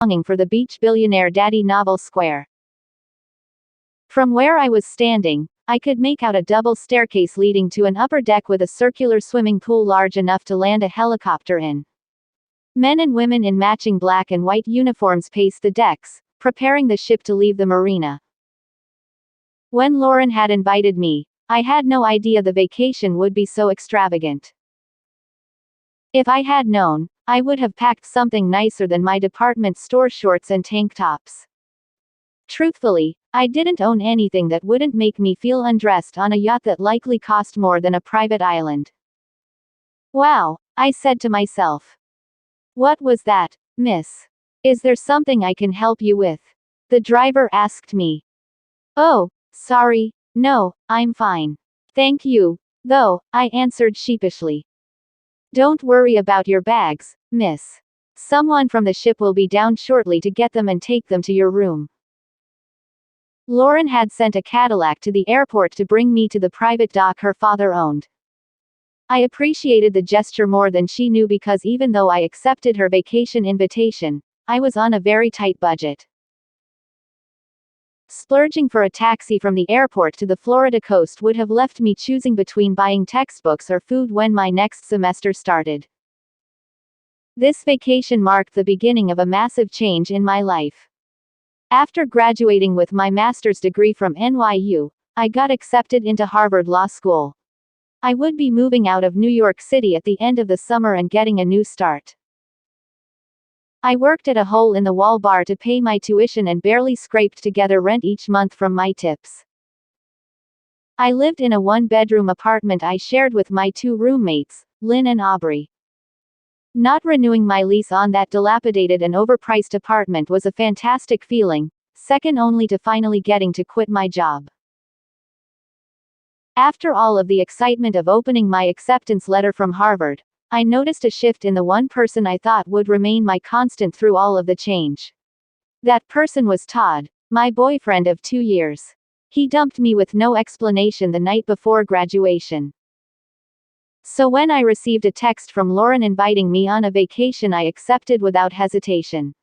longing for the beach Billionaire Daddy novel square. From where I was standing, I could make out a double staircase leading to an upper deck with a circular swimming pool large enough to land a helicopter in. Men and women in matching black and white uniforms paced the decks, preparing the ship to leave the marina. When Lauren had invited me, I had no idea the vacation would be so extravagant. If I had known, I would have packed something nicer than my department store shorts and tank tops. Truthfully, I didn't own anything that wouldn't make me feel undressed on a yacht that likely cost more than a private island. Wow, I said to myself. What was that, miss? Is there something I can help you with? The driver asked me. Oh, sorry, no, I'm fine. Thank you, though, I answered sheepishly. Don't worry about your bags, miss. Someone from the ship will be down shortly to get them and take them to your room. Lauren had sent a Cadillac to the airport to bring me to the private dock her father owned. I appreciated the gesture more than she knew because even though I accepted her vacation invitation, I was on a very tight budget. Splurging for a taxi from the airport to the Florida coast would have left me choosing between buying textbooks or food when my next semester started. This vacation marked the beginning of a massive change in my life. After graduating with my master's degree from NYU, I got accepted into Harvard Law School. I would be moving out of New York City at the end of the summer and getting a new start. I worked at a hole-in-the-wall bar to pay my tuition and barely scraped together rent each month from my tips. I lived in a one-bedroom apartment I shared with my two roommates, Lynn and Aubrey. Not renewing my lease on that dilapidated and overpriced apartment was a fantastic feeling, second only to finally getting to quit my job. After all of the excitement of opening my acceptance letter from Harvard, I noticed a shift in the one person I thought would remain my constant through all of the change. That person was Todd, my boyfriend of 2 years. He dumped me with no explanation the night before graduation. So when I received a text from Lauren inviting me on a vacation, I accepted without hesitation.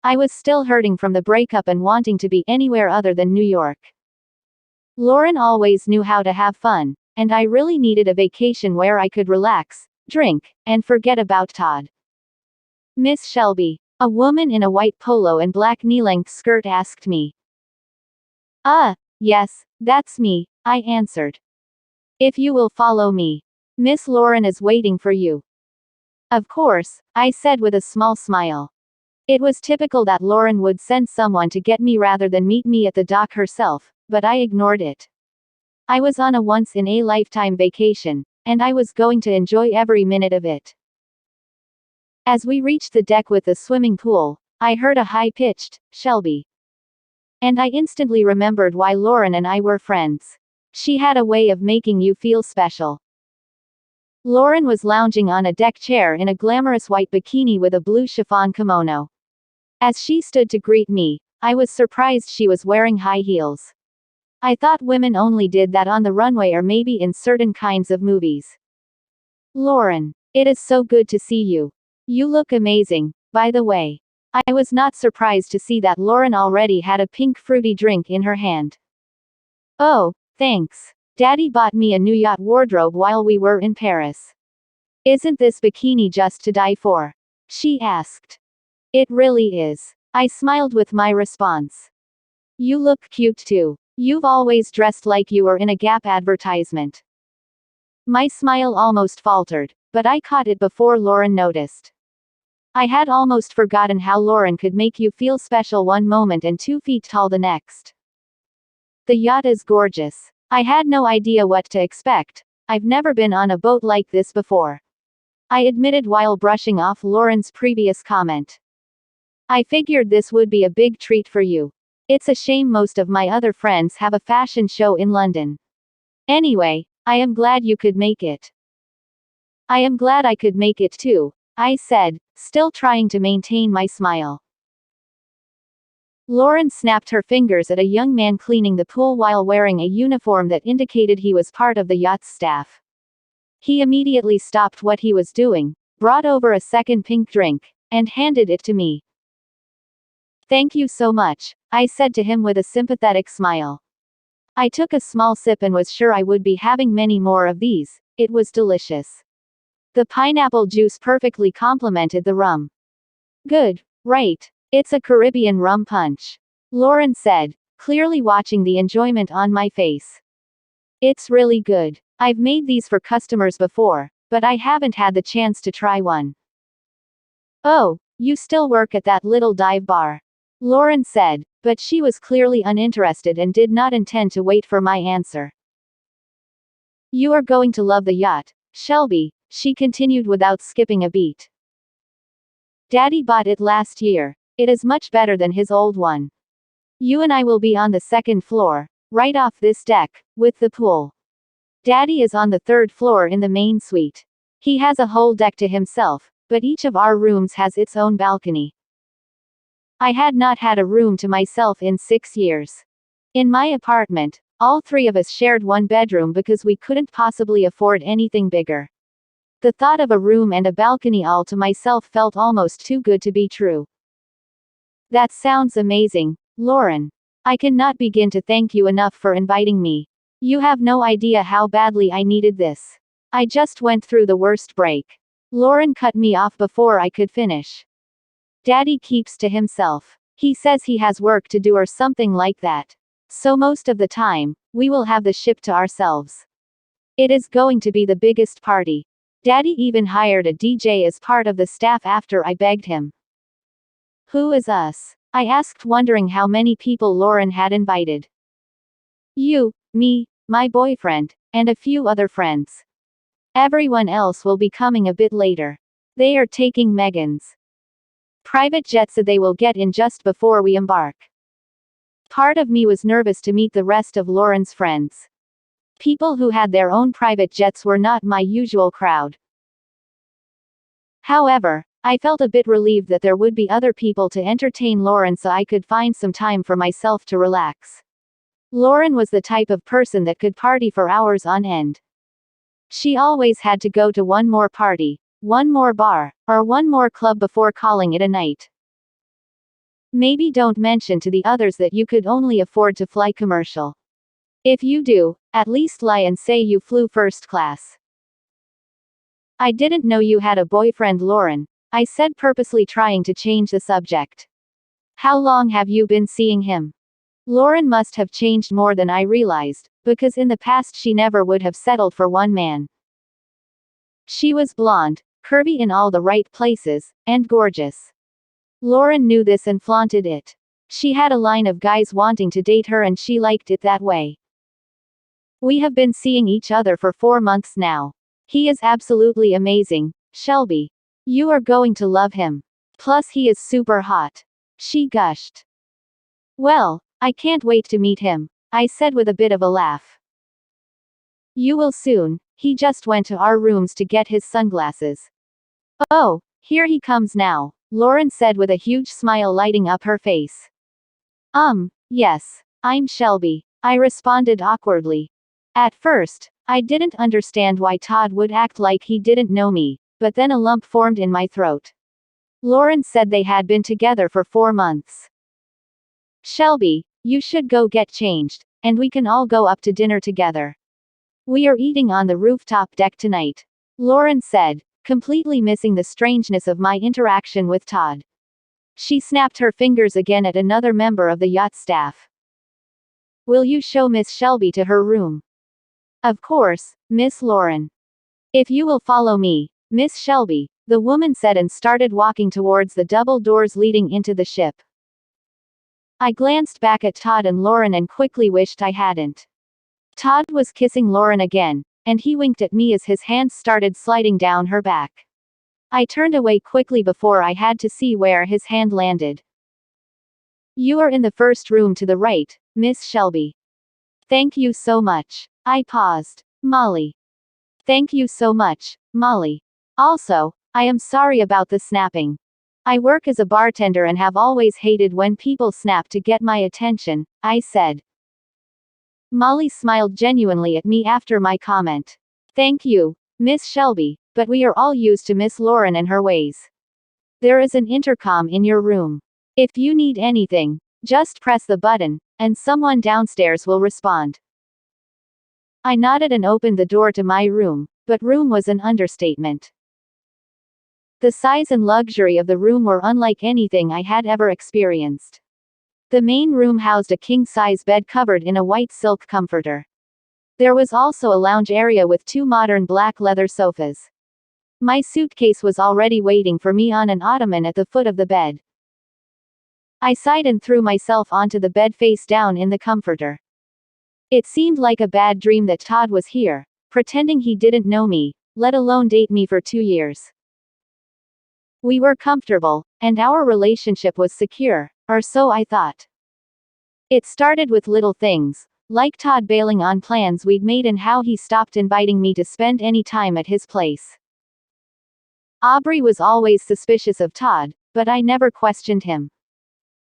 I was still hurting from the breakup and wanting to be anywhere other than New York. Lauren always knew how to have fun, and I really needed a vacation where I could relax, drink, and forget about Todd. Miss Shelby, a woman in a white polo and black knee-length skirt asked me. Yes, that's me, I answered. If you will follow me. Miss Lauren is waiting for you. Of course, I said with a small smile. It was typical that Lauren would send someone to get me rather than meet me at the dock herself, but I ignored it. I was on a once-in-a-lifetime vacation, and I was going to enjoy every minute of it. As we reached the deck with the swimming pool, I heard a high-pitched, "Shelby." And I instantly remembered why Lauren and I were friends. She had a way of making you feel special. Lauren was lounging on a deck chair in a glamorous white bikini with a blue chiffon kimono. As she stood to greet me, I was surprised she was wearing high heels. I thought women only did that on the runway or maybe in certain kinds of movies. Lauren, it is so good to see you. You look amazing, by the way. I was not surprised to see that Lauren already had a pink fruity drink in her hand. Oh, thanks. Daddy bought me a new yacht wardrobe while we were in Paris. Isn't this bikini just to die for? She asked. It really is. I smiled with my response. You look cute too. You've always dressed like you were in a Gap advertisement. My smile almost faltered, but I caught it before Lauren noticed. I had almost forgotten how Lauren could make you feel special one moment and 2 feet tall the next. The yacht is gorgeous. I had no idea what to expect. I've never been on a boat like this before. I admitted while brushing off Lauren's previous comment. I figured this would be a big treat for you. It's a shame most of my other friends have a fashion show in London. Anyway, I am glad you could make it. I am glad I could make it too, I said, still trying to maintain my smile. Lauren snapped her fingers at a young man cleaning the pool while wearing a uniform that indicated he was part of the yacht's staff. He immediately stopped what he was doing, brought over a second pink drink, and handed it to me. Thank you so much, I said to him with a sympathetic smile. I took a small sip and was sure I would be having many more of these. It was delicious. The pineapple juice perfectly complemented the rum. Good, right? It's a Caribbean rum punch, Lauren said, clearly watching the enjoyment on my face. It's really good. I've made these for customers before, but I haven't had the chance to try one. Oh, you still work at that little dive bar? Lauren said, but she was clearly uninterested and did not intend to wait for my answer. You are going to love the yacht, Shelby, she continued without skipping a beat. Daddy bought it last year. It is much better than his old one. You and I will be on the second floor, right off this deck, with the pool. Daddy is on the third floor in the main suite. He has a whole deck to himself, but each of our rooms has its own balcony. I had not had a room to myself in 6 years. In my apartment, all three of us shared one bedroom because we couldn't possibly afford anything bigger. The thought of a room and a balcony all to myself felt almost too good to be true. That sounds amazing, Lauren. I cannot begin to thank you enough for inviting me. You have no idea how badly I needed this. I just went through the worst break. Lauren cut me off before I could finish. Daddy keeps to himself. He says he has work to do or something like that. So most of the time, we will have the ship to ourselves. It is going to be the biggest party. Daddy even hired a DJ as part of the staff after I begged him. Who is us? I asked, wondering how many people Lauren had invited. You, me, my boyfriend, and a few other friends. Everyone else will be coming a bit later. They are taking Megan's private jet, so they will get in just before we embark. Part of me was nervous to meet the rest of Lauren's friends. People who had their own private jets were not my usual crowd. However, I felt a bit relieved that there would be other people to entertain Lauren, so I could find some time for myself to relax. Lauren was the type of person that could party for hours on end. She always had to go to one more party, one more bar, or one more club before calling it a night. Maybe don't mention to the others that you could only afford to fly commercial. If you do, at least lie and say you flew first class. I didn't know you had a boyfriend, Lauren, I said, purposely trying to change the subject. How long have you been seeing him? Lauren must have changed more than I realized, because in the past she never would have settled for one man. She was blonde, curvy in all the right places, and gorgeous. Lauren knew this and flaunted it. She had a line of guys wanting to date her and she liked it that way. We have been seeing each other for 4 months now. He is absolutely amazing, Shelby. You are going to love him. Plus he is super hot. She gushed. Well, I can't wait to meet him, I said with a bit of a laugh. You will soon. He just went to our rooms to get his sunglasses. Oh, here he comes now, Lauren said with a huge smile lighting up her face. Yes, I'm Shelby, I responded awkwardly. At first, I didn't understand why Todd would act like he didn't know me, but then a lump formed in my throat. Lauren said they had been together for 4 months. Shelby, you should go get changed, and we can all go up to dinner together. We are eating on the rooftop deck tonight, Lauren said, completely missing the strangeness of my interaction with Todd. She snapped her fingers again at another member of the yacht staff. Will you show Miss Shelby to her room? Of course, Miss Lauren. If you will follow me, Miss Shelby, the woman said and started walking towards the double doors leading into the ship. I glanced back at Todd and Lauren and quickly wished I hadn't. Todd was kissing Lauren again, and he winked at me as his hands started sliding down her back. I turned away quickly before I had to see where his hand landed. You are in the first room to the right, Miss Shelby. Thank you so much. I paused. Molly. Thank you so much, Molly. Also, I am sorry about the snapping. I work as a bartender and have always hated when people snap to get my attention, I said. Molly smiled genuinely at me after my comment. Thank you, Miss Shelby, but we are all used to Miss Lauren and her ways. There is an intercom in your room. If you need anything, just press the button, and someone downstairs will respond. I nodded and opened the door to my room, but room was an understatement. The size and luxury of the room were unlike anything I had ever experienced. The main room housed a king-size bed covered in a white silk comforter. There was also a lounge area with 2 modern black leather sofas. My suitcase was already waiting for me on an ottoman at the foot of the bed. I sighed and threw myself onto the bed face down in the comforter. It seemed like a bad dream that Todd was here, pretending he didn't know me, let alone date me for 2 years. We were comfortable, and our relationship was secure, or so I thought. It started with little things, like Todd bailing on plans we'd made and how he stopped inviting me to spend any time at his place. Aubrey was always suspicious of Todd, but I never questioned him.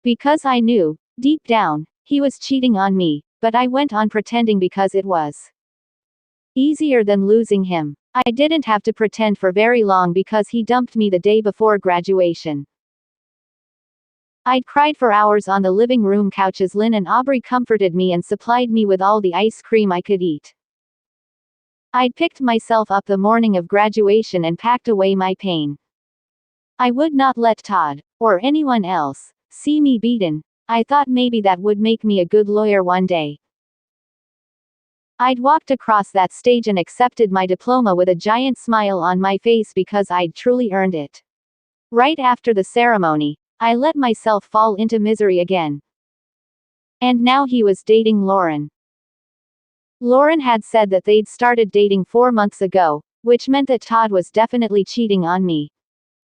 Because I knew, deep down, he was cheating on me, but I went on pretending because it was easier than losing him. I didn't have to pretend for very long because he dumped me the day before graduation. I'd cried for hours on the living room couch as Lynn and Aubrey comforted me and supplied me with all the ice cream I could eat. I'd picked myself up the morning of graduation and packed away my pain. I would not let Todd, or anyone else, see me beaten. I thought maybe that would make me a good lawyer one day. I'd walked across that stage and accepted my diploma with a giant smile on my face because I'd truly earned it. Right after the ceremony, I let myself fall into misery again. And now he was dating Lauren. Lauren had said that they'd started dating 4 months ago, which meant that Todd was definitely cheating on me.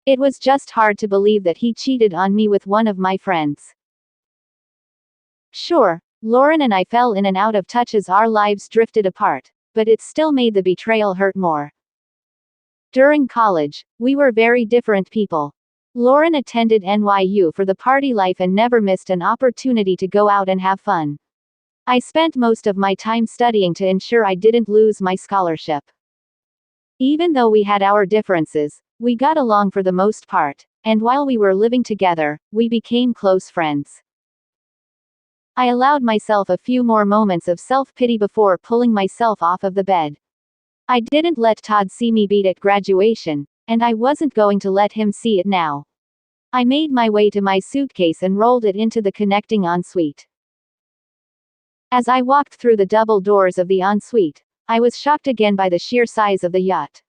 It was just hard to believe that he cheated on me with one of my friends. Sure, Lauren and I fell in and out of touch as our lives drifted apart, but it still made the betrayal hurt more. During college, we were very different people. Lauren attended NYU for the party life and never missed an opportunity to go out and have fun. I spent most of my time studying to ensure I didn't lose my scholarship. Even though we had our differences, we got along for the most part, and while we were living together, we became close friends. I allowed myself a few more moments of self-pity before pulling myself off of the bed. I didn't let Todd see me beat at graduation, and I wasn't going to let him see it now. I made my way to my suitcase and rolled it into the connecting ensuite. As I walked through the double doors of the ensuite, I was shocked again by the sheer size of the yacht.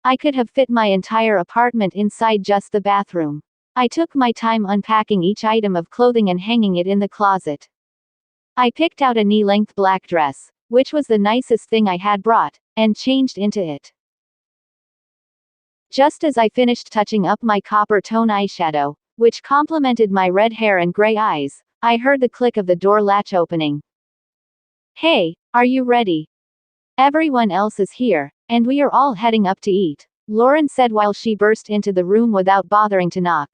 I could have fit my entire apartment inside just the bathroom. I took my time unpacking each item of clothing and hanging it in the closet. I picked out a knee-length black dress, which was the nicest thing I had brought, and changed into it. Just as I finished touching up my copper tone eyeshadow, which complemented my red hair and gray eyes, I heard the click of the door latch opening. "Hey, are you ready? Everyone else is here, and we are all heading up to eat," Lauren said while she burst into the room without bothering to knock.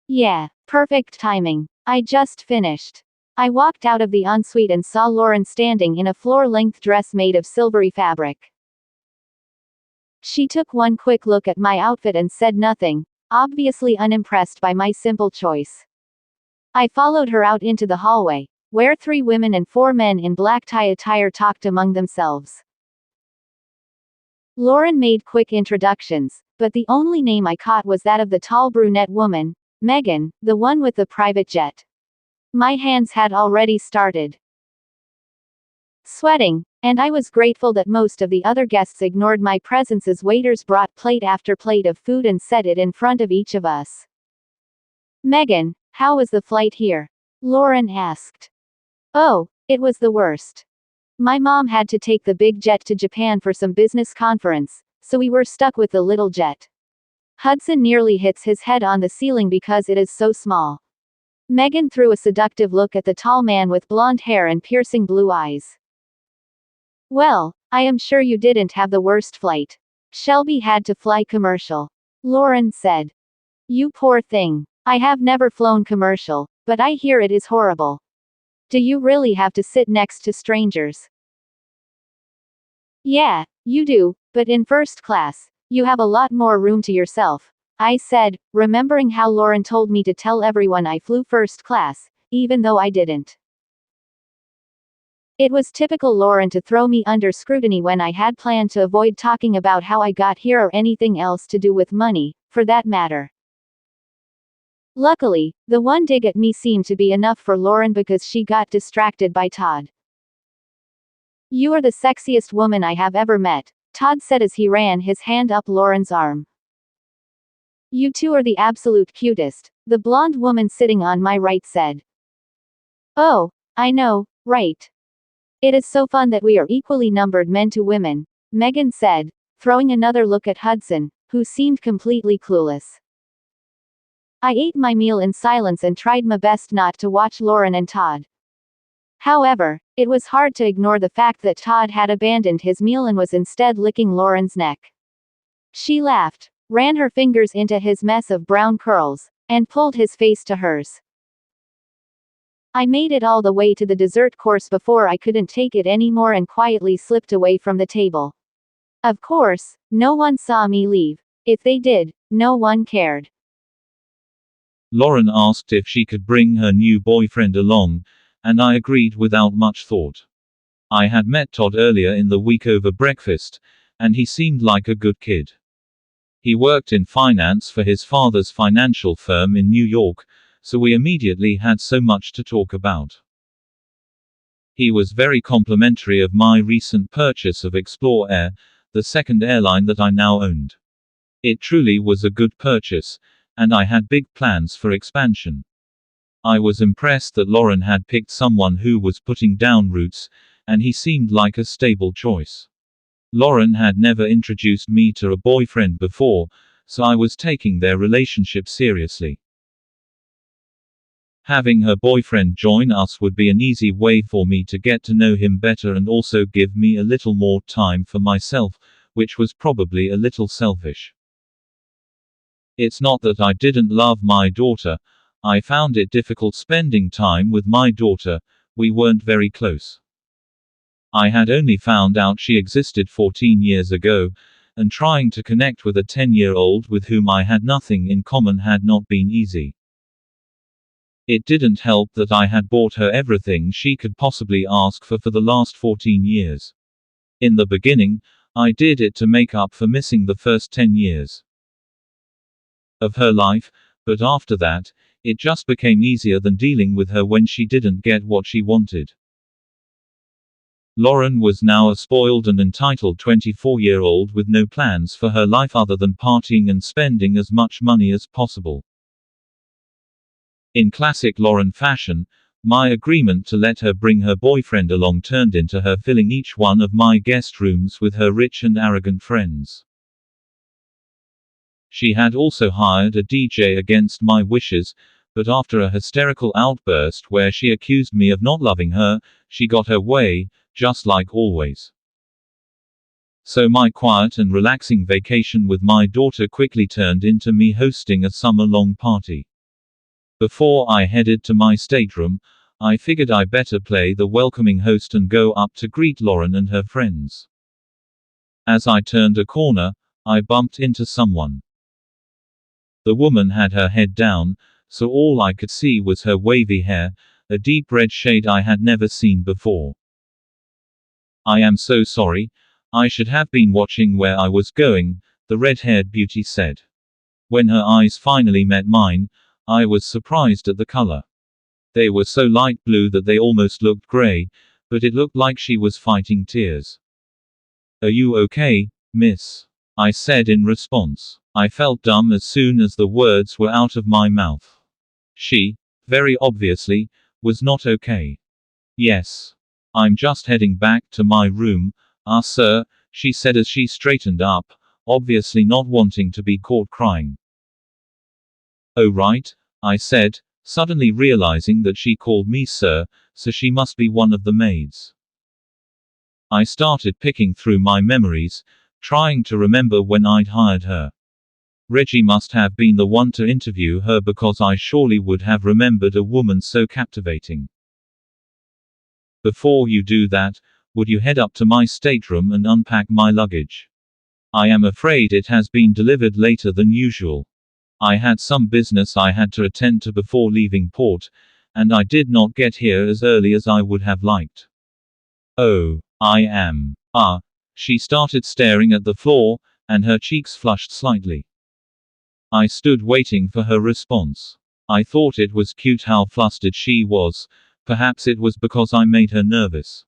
Yeah, perfect timing. I just finished. I walked out of the ensuite and saw Lauren standing in a floor-length dress made of silvery fabric. She took one quick look at my outfit and said nothing, obviously unimpressed by my simple choice. I followed her out into the hallway, where 3 women and 4 men in black tie attire talked among themselves. Lauren made quick introductions, but the only name I caught was that of the tall brunette woman, Megan, the one with the private jet. My hands had already started sweating, and I was grateful that most of the other guests ignored my presence as waiters brought plate after plate of food and set it in front of each of us. "Megan, how was the flight here?" Lauren asked. "Oh, it was the worst. My mom had to take the big jet to Japan for some business conference, so we were stuck with the little jet. Hudson nearly hits his head on the ceiling because it is so small." Megan threw a seductive look at the tall man with blonde hair and piercing blue eyes. "Well, I am sure you didn't have the worst flight. Shelby had to fly commercial," Lauren said. "You poor thing. I have never flown commercial, but I hear it is horrible. Do you really have to sit next to strangers?" "Yeah, you do, but in first class, you have a lot more room to yourself," I said, remembering how Lauren told me to tell everyone I flew first class, even though I didn't. It was typical Lauren to throw me under scrutiny when I had planned to avoid talking about how I got here or anything else to do with money, for that matter. Luckily, the one dig at me seemed to be enough for Lauren because she got distracted by Todd. "You are the sexiest woman I have ever met," Todd said as he ran his hand up Lauren's arm. "You two are the absolute cutest," the blonde woman sitting on my right said. "Oh, I know, right? It is so fun that we are equally numbered men to women," Megan said, throwing another look at Hudson, who seemed completely clueless. I ate my meal in silence and tried my best not to watch Lauren and Todd. However, it was hard to ignore the fact that Todd had abandoned his meal and was instead licking Lauren's neck. She laughed, ran her fingers into his mess of brown curls, and pulled his face to hers. I made it all the way to the dessert course before I couldn't take it anymore and quietly slipped away from the table. Of course, no one saw me leave. If they did, no one cared. Lauren asked if she could bring her new boyfriend along, and I agreed without much thought. I had met Todd earlier in the week over breakfast, and he seemed like a good kid. He worked in finance for his father's financial firm in New York, so we immediately had so much to talk about. He was very complimentary of my recent purchase of Explore Air, the second airline that I now owned. It truly was a good purchase, and I had big plans for expansion. I was impressed that Lauren had picked someone who was putting down roots, and he seemed like a stable choice. Lauren had never introduced me to a boyfriend before, so I was taking their relationship seriously. Having her boyfriend join us would be an easy way for me to get to know him better and also give me a little more time for myself, which was probably a little selfish. It's not that I didn't love my daughter, I found it difficult spending time with my daughter, we weren't very close. I had only found out she existed 14 years ago, and trying to connect with a 10-year-old with whom I had nothing in common had not been easy. It didn't help that I had bought her everything she could possibly ask for the last 14 years. In the beginning, I did it to make up for missing the first 10 years of her life, but after that, it just became easier than dealing with her when she didn't get what she wanted. Lauren was now a spoiled and entitled 24-year-old with no plans for her life other than partying and spending as much money as possible. In classic Lauren fashion, my agreement to let her bring her boyfriend along turned into her filling each one of my guest rooms with her rich and arrogant friends. She had also hired a DJ against my wishes, but after a hysterical outburst where she accused me of not loving her, she got her way, just like always. So my quiet and relaxing vacation with my daughter quickly turned into me hosting a summer-long party. Before I headed to my stateroom, I figured I better play the welcoming host and go up to greet Lauren and her friends. As I turned a corner, I bumped into someone. The woman had her head down, so all I could see was her wavy hair, a deep red shade I had never seen before. "I am so sorry, I should have been watching where I was going," the red-haired beauty said. When her eyes finally met mine, I was surprised at the color. They were so light blue that they almost looked gray, but it looked like she was fighting tears. "Are you okay, miss?" I said in response. I felt dumb as soon as the words were out of my mouth. She, very obviously, was not okay. "Yes. I'm just heading back to my room, sir," she said as she straightened up, obviously not wanting to be caught crying. "Oh right," I said, suddenly realizing that she called me sir, so she must be one of the maids. I started picking through my memories, trying to remember when I'd hired her. Reggie must have been the one to interview her because I surely would have remembered a woman so captivating. "Before you do that, would you head up to my stateroom and unpack my luggage? I am afraid it has been delivered later than usual." I had some business I had to attend to before leaving port, and I did not get here as early as I would have liked. Oh, I am. She started staring at the floor, and her cheeks flushed slightly. I stood waiting for her response. I thought it was cute how flustered she was, perhaps it was because I made her nervous.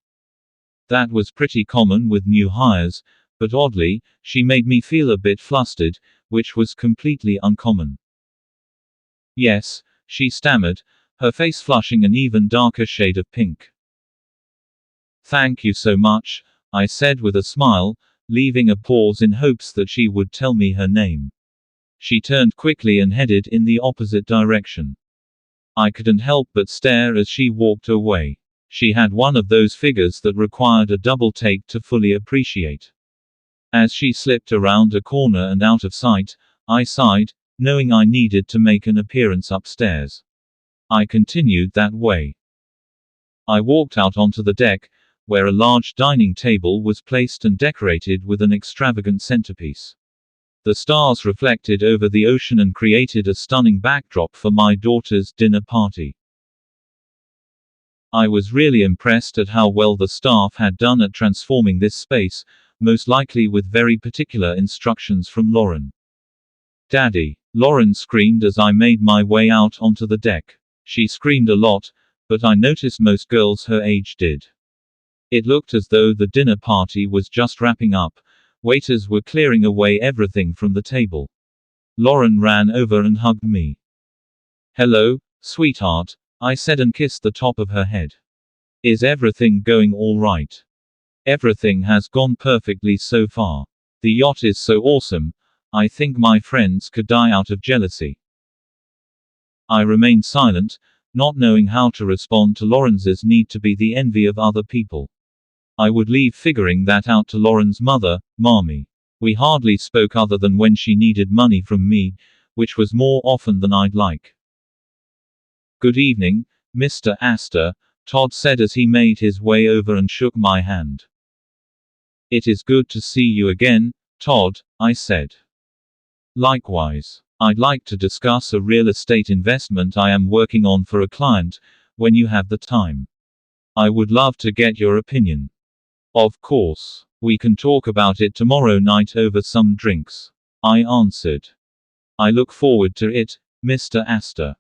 That was pretty common with new hires, but oddly, she made me feel a bit flustered, which was completely uncommon. Yes, she stammered, her face flushing an even darker shade of pink. Thank you so much, I said with a smile, leaving a pause in hopes that she would tell me her name. She turned quickly and headed in the opposite direction. I couldn't help but stare as she walked away. She had one of those figures that required a double take to fully appreciate. As she slipped around a corner and out of sight, I sighed, knowing I needed to make an appearance upstairs. I continued that way. I walked out onto the deck, where a large dining table was placed and decorated with an extravagant centerpiece. The stars reflected over the ocean and created a stunning backdrop for my daughter's dinner party. I was really impressed at how well the staff had done at transforming this space, most likely with very particular instructions from Lauren. "Daddy!" Lauren screamed as I made my way out onto the deck. She screamed a lot, but I noticed most girls her age did. It looked as though the dinner party was just wrapping up. Waiters were clearing away everything from the table. Lauren ran over and hugged me. "Hello, sweetheart," I said and kissed the top of her head. "Is everything going all right?" "Everything has gone perfectly so far. The yacht is so awesome, I think my friends could die out of jealousy." I remained silent, not knowing how to respond to Lauren's need to be the envy of other people. I would leave figuring that out to Lauren's mother, Mommy. We hardly spoke other than when she needed money from me, which was more often than I'd like. "Good evening, Mr. Astor," Todd said as he made his way over and shook my hand. "It is good to see you again, Todd," I said. "Likewise. I'd like to discuss a real estate investment I am working on for a client, when you have the time. I would love to get your opinion." "Of course. We can talk about it tomorrow night over some drinks," I answered. "I look forward to it, Mr. Astor."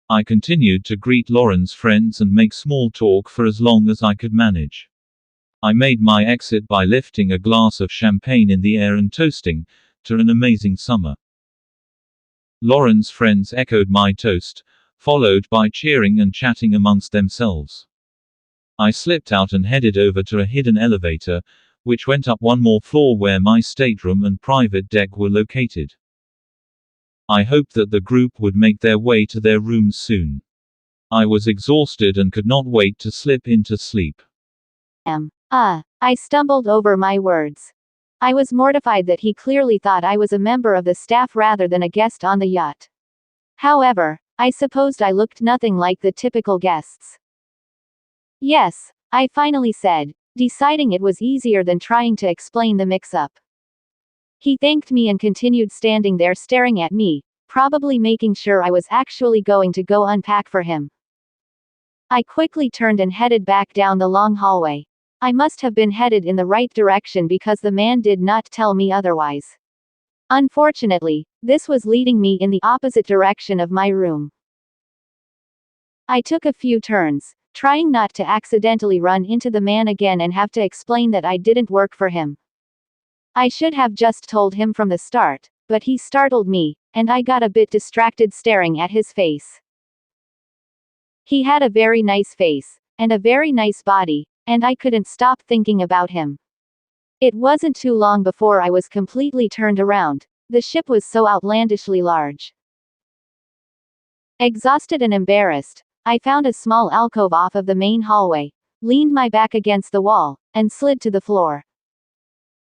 I continued to greet Lauren's friends and make small talk for as long as I could manage. I made my exit by lifting a glass of champagne in the air and toasting to an amazing summer. Lauren's friends echoed my toast, followed by cheering and chatting amongst themselves. I slipped out and headed over to a hidden elevator, which went up one more floor where my stateroom and private deck were located. I hoped that the group would make their way to their rooms soon. I was exhausted and could not wait to slip into sleep. I stumbled over my words. I was mortified that he clearly thought I was a member of the staff rather than a guest on the yacht. However, I supposed I looked nothing like the typical guests. "Yes," I finally said, deciding it was easier than trying to explain the mix-up. He thanked me and continued standing there staring at me, probably making sure I was actually going to go unpack for him. I quickly turned and headed back down the long hallway. I must have been headed in the right direction because the man did not tell me otherwise. Unfortunately, this was leading me in the opposite direction of my room. I took a few turns, trying not to accidentally run into the man again and have to explain that I didn't work for him. I should have just told him from the start, but he startled me, and I got a bit distracted staring at his face. He had a very nice face, and a very nice body, and I couldn't stop thinking about him. It wasn't too long before I was completely turned around. The ship was so outlandishly large. Exhausted and embarrassed, I found a small alcove off of the main hallway, leaned my back against the wall, and slid to the floor.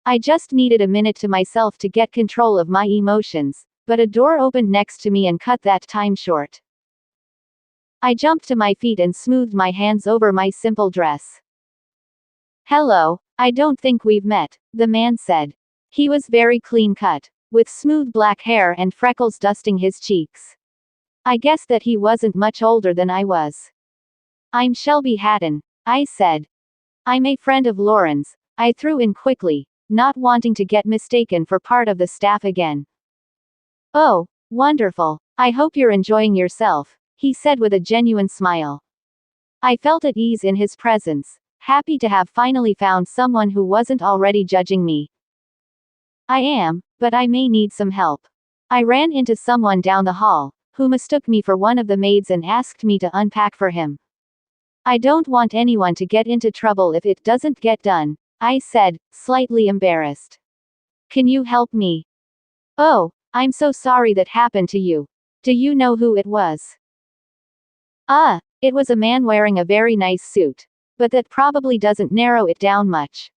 I just needed a minute to myself to get control of my emotions, but a door opened next to me and cut that time short. I jumped to my feet and smoothed my hands over my simple dress. "Hello, I don't think we've met," the man said. He was very clean-cut, with smooth black hair and freckles dusting his cheeks. I guessed that he wasn't much older than I was. I'm Shelby Hatton, I said. I'm a friend of Lauren's, I threw in quickly, not wanting to get mistaken for part of the staff again. Oh, wonderful. I hope you're enjoying yourself, he said with a genuine smile. I felt at ease in his presence, happy to have finally found someone who wasn't already judging me. I am, but I may need some help. I ran into someone down the hall, who mistook me for one of the maids and asked me to unpack for him. I don't want anyone to get into trouble if it doesn't get done, I said, slightly embarrassed. Can you help me? Oh, I'm so sorry that happened to you. Do you know who it was? It was a man wearing a very nice suit. But that probably doesn't narrow it down much.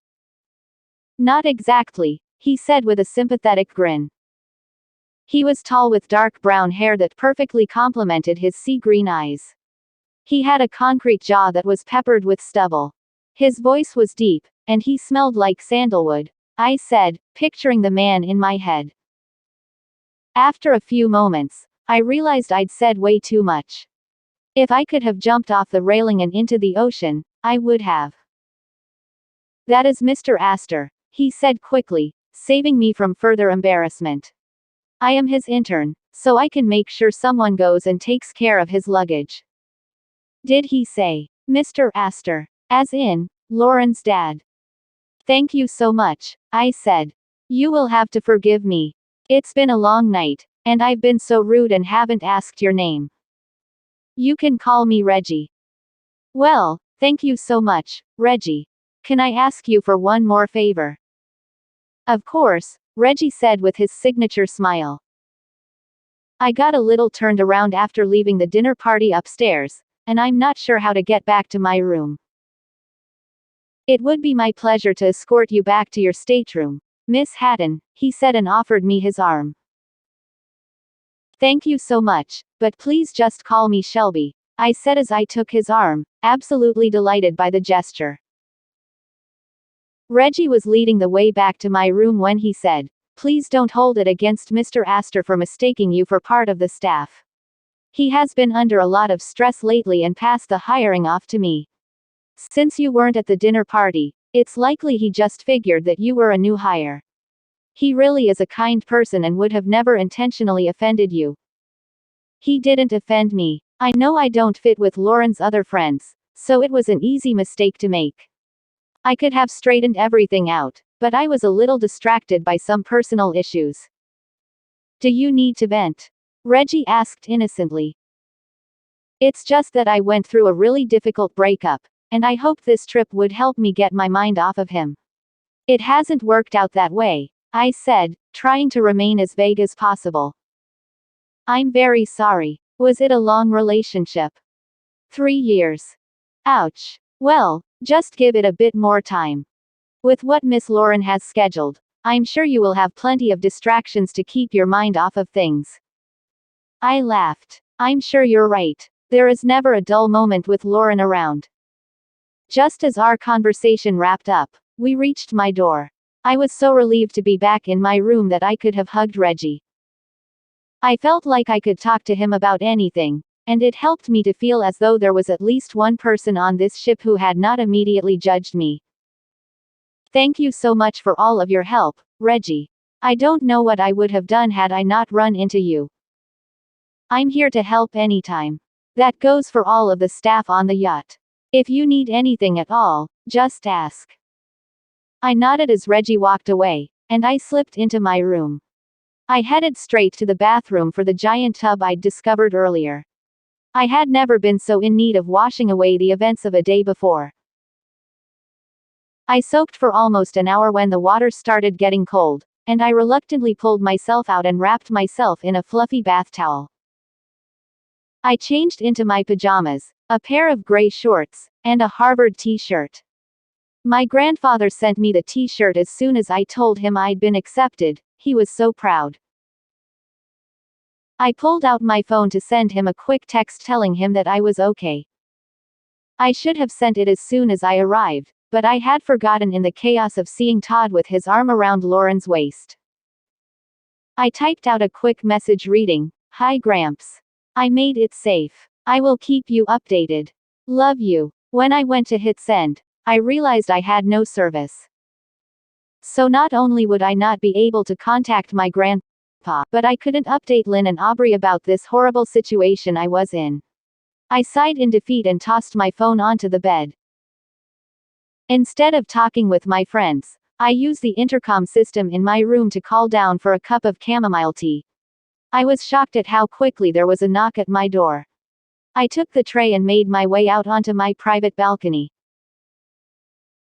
Not exactly, he said with a sympathetic grin. He was tall with dark brown hair that perfectly complemented his sea-green eyes. He had a concrete jaw that was peppered with stubble. His voice was deep, and he smelled like sandalwood, I said, picturing the man in my head. After a few moments, I realized I'd said way too much. If I could have jumped off the railing and into the ocean, I would have. That is Mr. Astor, he said quickly, saving me from further embarrassment. I am his intern, so I can make sure someone goes and takes care of his luggage. Did he say, Mr. Astor? As in, Lauren's dad. Thank you so much, I said. You will have to forgive me. It's been a long night, and I've been so rude and haven't asked your name. You can call me Reggie. Well, thank you so much, Reggie. Can I ask you for one more favor? Of course, Reggie said with his signature smile. I got a little turned around after leaving the dinner party upstairs, and I'm not sure how to get back to my room. It would be my pleasure to escort you back to your stateroom, Miss Hatton, he said and offered me his arm. Thank you so much, but please just call me Shelby, I said as I took his arm, absolutely delighted by the gesture. Reggie was leading the way back to my room when he said, Please don't hold it against Mr. Astor for mistaking you for part of the staff. He has been under a lot of stress lately and passed the hiring off to me. Since you weren't at the dinner party, it's likely he just figured that you were a new hire. He really is a kind person and would have never intentionally offended you. He didn't offend me. I know I don't fit with Lauren's other friends, so it was an easy mistake to make. I could have straightened everything out, but I was a little distracted by some personal issues. Do you need to vent? Reggie asked innocently. It's just that I went through a really difficult breakup, and I hoped this trip would help me get my mind off of him. It hasn't worked out that way, I said, trying to remain as vague as possible. I'm very sorry. Was it a long relationship? 3 years. Ouch. Well, just give it a bit more time. With what Miss Lauren has scheduled, I'm sure you will have plenty of distractions to keep your mind off of things. I laughed. I'm sure you're right. There is never a dull moment with Lauren around. Just as our conversation wrapped up, we reached my door. I was so relieved to be back in my room that I could have hugged Reggie. I felt like I could talk to him about anything, and it helped me to feel as though there was at least one person on this ship who had not immediately judged me. Thank you so much for all of your help, Reggie. I don't know what I would have done had I not run into you. I'm here to help anytime. That goes for all of the staff on the yacht. If you need anything at all, just ask. I nodded as Reggie walked away, and I slipped into my room. I headed straight to the bathroom for the giant tub I'd discovered earlier. I had never been so in need of washing away the events of a day before. I soaked for almost an hour when the water started getting cold, and I reluctantly pulled myself out and wrapped myself in a fluffy bath towel. I changed into my pajamas, a pair of gray shorts, and a Harvard t-shirt. My grandfather sent me the t-shirt as soon as I told him I'd been accepted. He was so proud. I pulled out my phone to send him a quick text telling him that I was okay. I should have sent it as soon as I arrived, but I had forgotten in the chaos of seeing Todd with his arm around Lauren's waist. I typed out a quick message reading, "Hi Gramps. I made it safe. I will keep you updated. Love you." When I went to hit send, I realized I had no service. So not only would I not be able to contact my grandpa, but I couldn't update Lynn and Aubrey about this horrible situation I was in. I sighed in defeat and tossed my phone onto the bed. Instead of talking with my friends, I used the intercom system in my room to call down for a cup of chamomile tea. I was shocked at how quickly there was a knock at my door. I took the tray and made my way out onto my private balcony.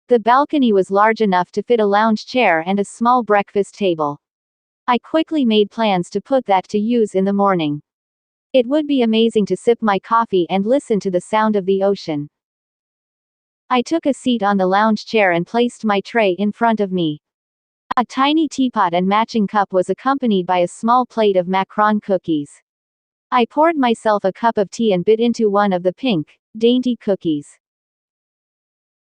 The balcony was large enough to fit a lounge chair and a small breakfast table. I quickly made plans to put that to use in the morning. It would be amazing to sip my coffee and listen to the sound of the ocean. I took a seat on the lounge chair and placed my tray in front of me. A tiny teapot and matching cup was accompanied by a small plate of macaron cookies. I poured myself a cup of tea and bit into one of the pink, dainty cookies.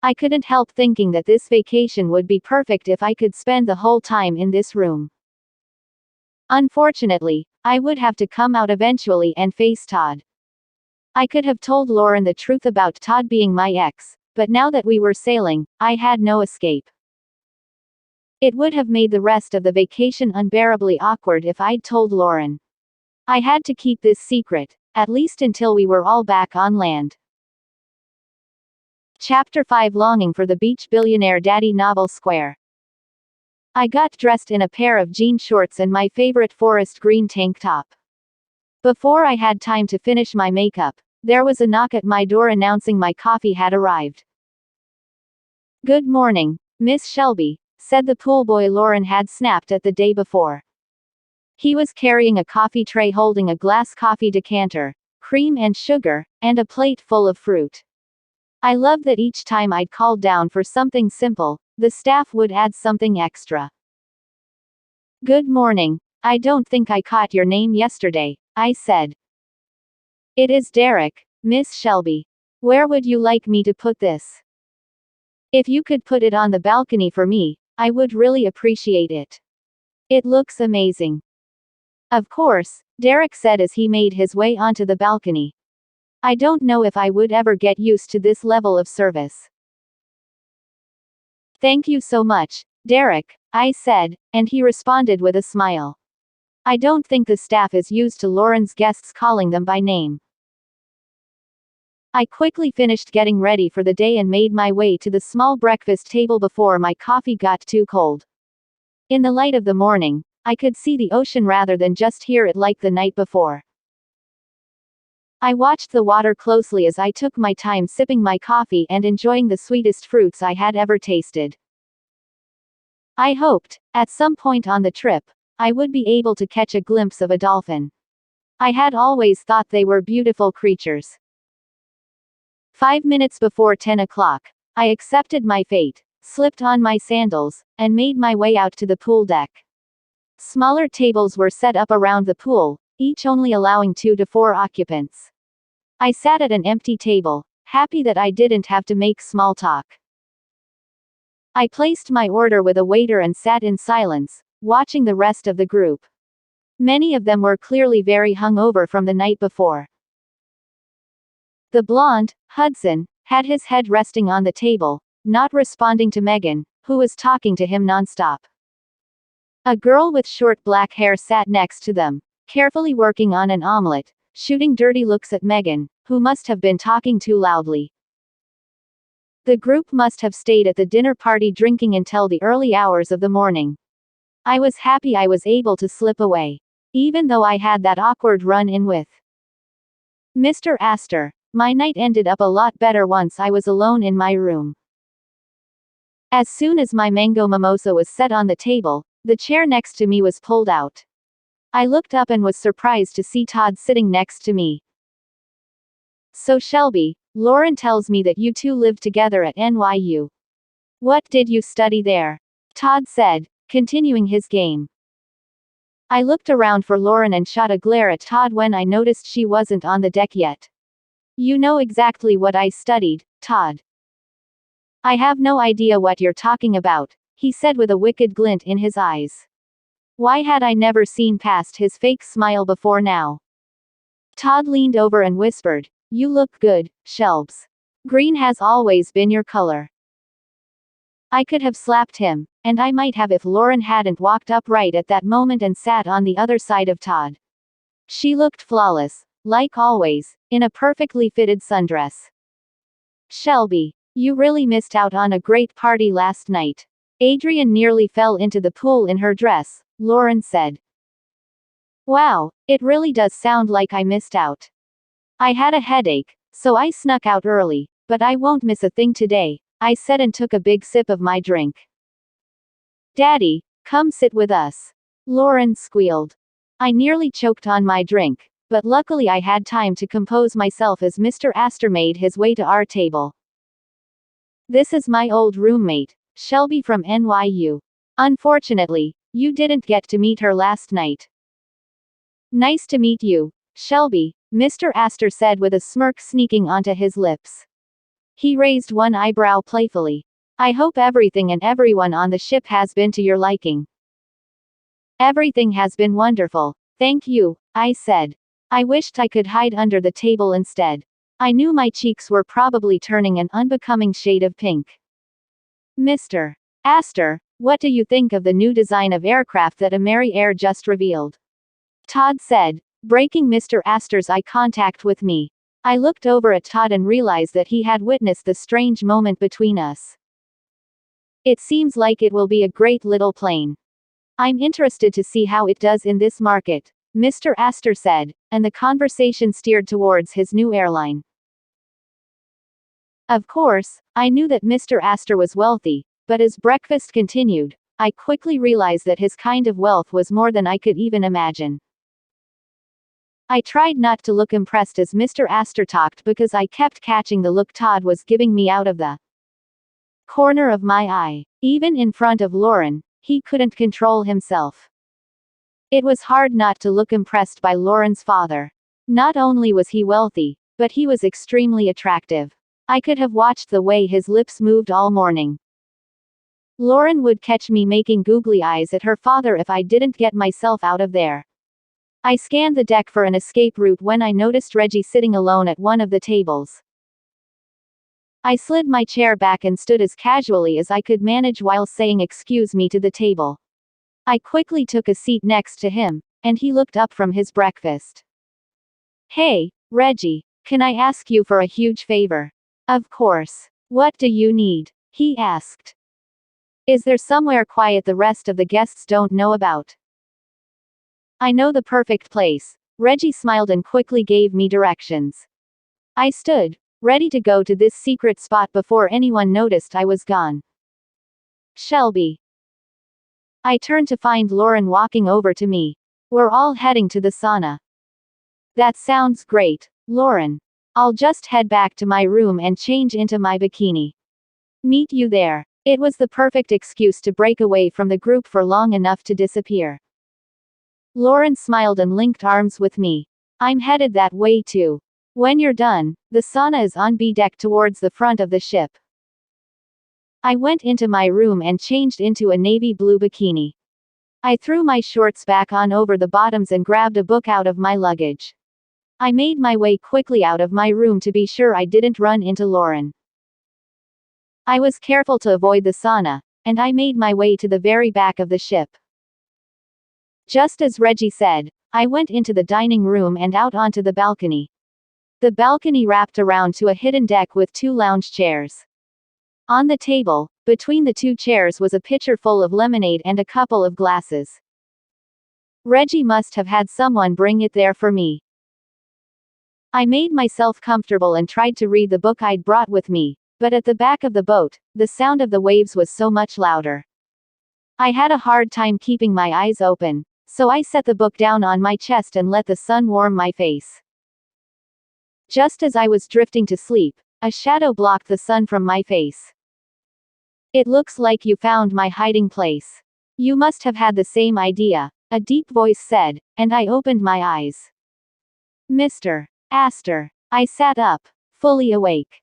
I couldn't help thinking that this vacation would be perfect if I could spend the whole time in this room. Unfortunately, I would have to come out eventually and face Todd. I could have told Lauren the truth about Todd being my ex, but now that we were sailing, I had no escape. It would have made the rest of the vacation unbearably awkward if I'd told Lauren. I had to keep this secret, at least until we were all back on land. Chapter 5: Longing for the Beach. Billionaire Daddy Novel Square. I got dressed in a pair of jean shorts and my favorite forest green tank top. Before I had time to finish my makeup, there was a knock at my door announcing my coffee had arrived. "Good morning, Miss Shelby," said the pool boy Lauren had snapped at the day before. He was carrying a coffee tray holding a glass coffee decanter, cream and sugar, and a plate full of fruit. I loved that each time I'd called down for something simple, the staff would add something extra. "Good morning. I don't think I caught your name yesterday," I said. "It is Derek, Miss Shelby. Where would you like me to put this? If you could put it on the balcony for me, I would really appreciate it. It looks amazing." "Of course," Derek said as he made his way onto the balcony. I don't know if I would ever get used to this level of service. "Thank you so much, Derek," I said, and he responded with a smile. I don't think the staff is used to Lauren's guests calling them by name. I quickly finished getting ready for the day and made my way to the small breakfast table before my coffee got too cold. In the light of the morning, I could see the ocean rather than just hear it like the night before. I watched the water closely as I took my time sipping my coffee and enjoying the sweetest fruits I had ever tasted. I hoped, at some point on the trip, I would be able to catch a glimpse of a dolphin. I had always thought they were beautiful creatures. 5 minutes before 10 o'clock, I accepted my fate, slipped on my sandals, and made my way out to the pool deck. Smaller tables were set up around the pool, each only allowing 2 to 4 occupants. I sat at an empty table, happy that I didn't have to make small talk. I placed my order with a waiter and sat in silence, watching the rest of the group. Many of them were clearly very hungover from the night before. The blonde, Hudson, had his head resting on the table, not responding to Megan, who was talking to him nonstop. A girl with short black hair sat next to them, carefully working on an omelet, shooting dirty looks at Megan, who must have been talking too loudly. The group must have stayed at the dinner party drinking until the early hours of the morning. I was happy I was able to slip away, even though I had that awkward run-in with Mr. Astor. My night ended up a lot better once I was alone in my room. As soon as my mango mimosa was set on the table, the chair next to me was pulled out. I looked up and was surprised to see Todd sitting next to me. "So Shelby, Lauren tells me that you two lived together at NYU. What did you study there?" Todd said, continuing his game. I looked around for Lauren and shot a glare at Todd when I noticed she wasn't on the deck yet. "You know exactly what I studied, Todd." "I have no idea what you're talking about," he said with a wicked glint in his eyes. Why had I never seen past his fake smile before now? Todd leaned over and whispered, "You look good, Shelbs. Green has always been your color." I could have slapped him, and I might have if Lauren hadn't walked up right at that moment and sat on the other side of Todd. She looked flawless, like always, in a perfectly fitted sundress. "Shelby, you really missed out on a great party last night. Adrian nearly fell into the pool in her dress," Lauren said. "Wow, it really does sound like I missed out. I had a headache, so I snuck out early, but I won't miss a thing today," I said and took a big sip of my drink. "Daddy, come sit with us," Lauren squealed. I nearly choked on my drink, but luckily I had time to compose myself as Mr. Astor made his way to our table. "This is my old roommate, Shelby from NYU. Unfortunately, you didn't get to meet her last night." "Nice to meet you, Shelby," Mr. Astor said with a smirk sneaking onto his lips. He raised one eyebrow playfully. "I hope everything and everyone on the ship has been to your liking." "Everything has been wonderful, thank you," I said. I wished I could hide under the table instead. I knew my cheeks were probably turning an unbecoming shade of pink. "Mr. Astor, what do you think of the new design of aircraft that Air just revealed?" Todd said, breaking Mr. Astor's eye contact with me. I looked over at Todd and realized that he had witnessed the strange moment between us. "It seems like it will be a great little plane. I'm interested to see how it does in this market," Mr. Astor said, and the conversation steered towards his new airline. Of course, I knew that Mr. Astor was wealthy, but as breakfast continued, I quickly realized that his kind of wealth was more than I could even imagine. I tried not to look impressed as Mr. Astor talked because I kept catching the look Todd was giving me out of the corner of my eye. Even in front of Lauren, he couldn't control himself. It was hard not to look impressed by Lauren's father. Not only was he wealthy, but he was extremely attractive. I could have watched the way his lips moved all morning. Lauren would catch me making googly eyes at her father if I didn't get myself out of there. I scanned the deck for an escape route when I noticed Reggie sitting alone at one of the tables. I slid my chair back and stood as casually as I could manage while saying "excuse me" to the table. I quickly took a seat next to him, and he looked up from his breakfast. "Hey, Reggie, can I ask you for a huge favor?" "Of course. What do you need?" he asked. "Is there somewhere quiet the rest of the guests don't know about?" "I know the perfect place." Reggie smiled and quickly gave me directions. I stood, ready to go to this secret spot before anyone noticed I was gone. "Shelby." I turned to find Lauren walking over to me. "We're all heading to the sauna." "That sounds great, Lauren. I'll just head back to my room and change into my bikini. Meet you there." It was the perfect excuse to break away from the group for long enough to disappear. Lauren smiled and linked arms with me. "I'm headed that way too. When you're done, the sauna is on B deck towards the front of the ship." I went into my room and changed into a navy blue bikini. I threw my shorts back on over the bottoms and grabbed a book out of my luggage. I made my way quickly out of my room to be sure I didn't run into Lauren. I was careful to avoid the sauna, and I made my way to the very back of the ship. Just as Reggie said, I went into the dining room and out onto the balcony. The balcony wrapped around to a hidden deck with 2 lounge chairs. On the table, between the 2 chairs was a pitcher full of lemonade and a couple of glasses. Reggie must have had someone bring it there for me. I made myself comfortable and tried to read the book I'd brought with me, but at the back of the boat, the sound of the waves was so much louder. I had a hard time keeping my eyes open, so I set the book down on my chest and let the sun warm my face. Just as I was drifting to sleep, a shadow blocked the sun from my face. "It looks like you found my hiding place. You must have had the same idea," a deep voice said, and I opened my eyes. "Mr. Astor." I sat up, fully awake.